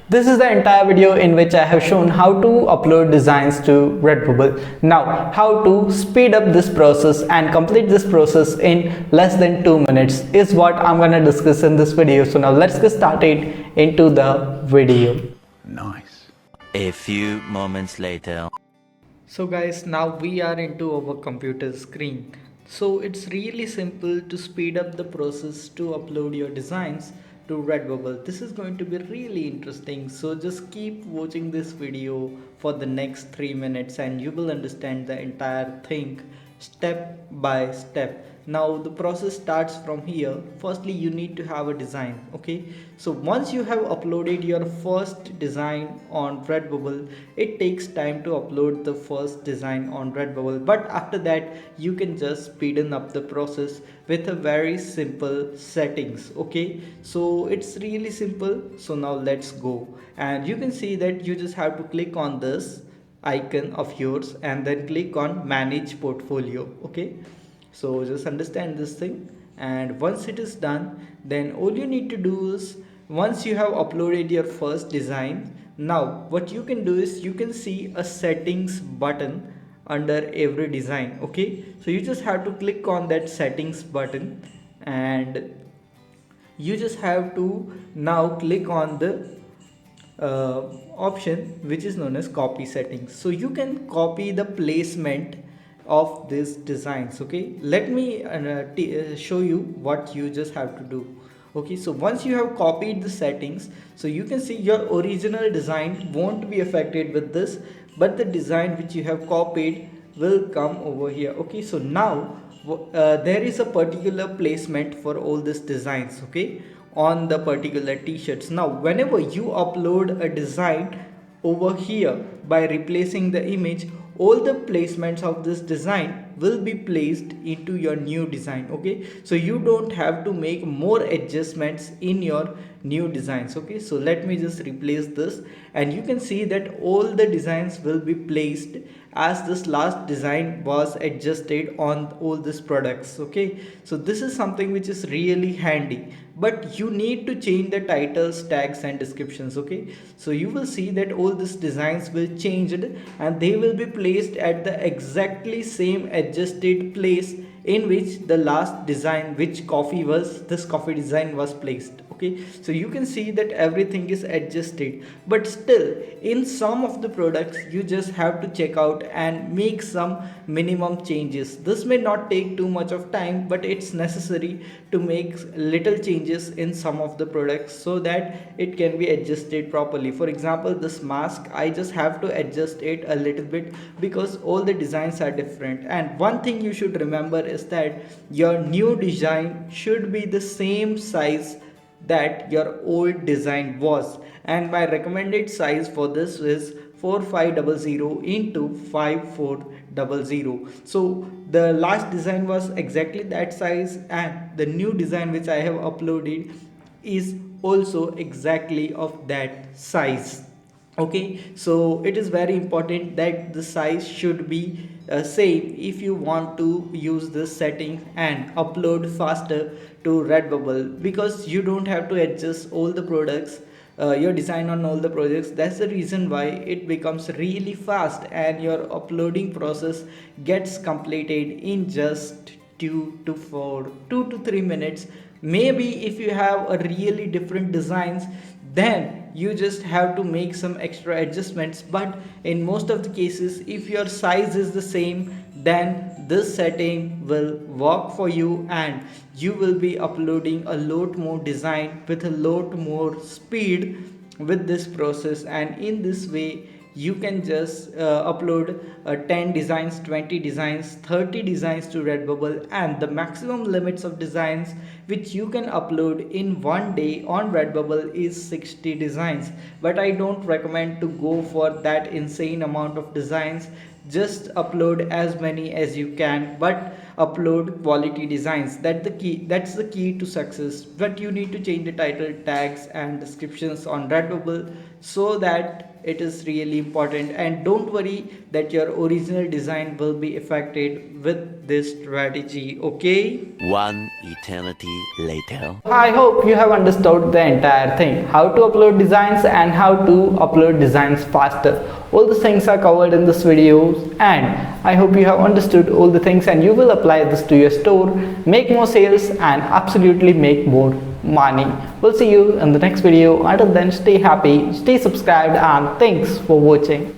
This is the entire video in which I have shown how to upload designs to Redbubble. Now, how to speed up this process and complete this process in less than 2 minutes is what I'm going to discuss in this video. So now let's get started into the video. Nice. A few moments later. So guys, now we are into our computer screen. So it's really simple to speed up the process to upload your designs to Redbubble. This is going to be really interesting. So just keep watching this video for the next 3 minutes and you will understand the entire thing step by step. Now the process starts from here. Firstly, you need to have a design. Okay, so once you have uploaded your first design on Redbubble, it takes time to upload the first design on Redbubble, but after that you can just speeden up the process with a very simple settings. Okay, so it's really simple. So now let's go, and you can see that you just have to click on this icon of yours and then click on manage portfolio. Okay, so just understand this thing, and once it is done, then all you need to do is, once you have uploaded your first design, now what you can do is you can see a settings button under every design. Okay, so you just have to click on that settings button and you just have to now click on the option which is known as copy settings. So you can copy the placement of these designs. Okay, let me show you what you just have to do. Okay, so once you have copied the settings, so you can see your original design won't be affected with this, but the design which you have copied will come over here. Okay, so now there is a particular placement for all these designs. Okay, on the particular t-shirts. Now whenever you upload a design over here by replacing the image, all the placements of this design will be placed into your new design. Okay, so you don't have to make more adjustments in your new designs. Okay, so let me just replace this and you can see that all the designs will be placed as this last design was adjusted on all these products. Okay, so this is something which is really handy, but you need to change the titles, tags and descriptions. Okay, so you will see that all these designs will change and they will be placed at the exactly same adjusted place in which the last design, which this coffee design was placed. Okay, so you can see that everything is adjusted, but still in some of the products you just have to check out and make some minimum changes. This may not take too much of time, but it's necessary to make little changes in some of the products so that it can be adjusted properly. For example, this mask, I just have to adjust it a little bit because all the designs are different. And one thing you should remember is that your new design should be the same size that your old design was, and my recommended size for this is 4500 into 5400. So the last design was exactly that size and the new design which I have uploaded is also exactly of that size. Okay, so it is very important that the size should be same if you want to use this setting and upload faster to Redbubble, because you don't have to adjust all the products, your design on all the projects. That's the reason why it becomes really fast and your uploading process gets completed in just 2 to 3 minutes. Maybe if you have a really different designs, then you just have to make some extra adjustments, but in most of the cases if your size is the same, then this setting will work for you and you will be uploading a lot more design with a lot more speed with this process. And in this way you can just upload 10 designs, 20 designs, 30 designs to Redbubble, and the maximum limits of designs which you can upload in one day on Redbubble is 60 designs. But I don't recommend to go for that insane amount of designs just upload as many as you can, but upload quality designs. That's the key to success. But you need to change the title, tags and descriptions on Redbubble, so that it is really important. And don't worry that your original design will be affected with this strategy, okay? One eternity later. I hope you have understood the entire thing, how to upload designs and how to upload designs faster. All the things are covered in this video, and I hope you have understood all the things and you will apply this to your store, make more sales and absolutely make more money. We'll see you in the next video. Until then, stay happy, stay subscribed and thanks for watching.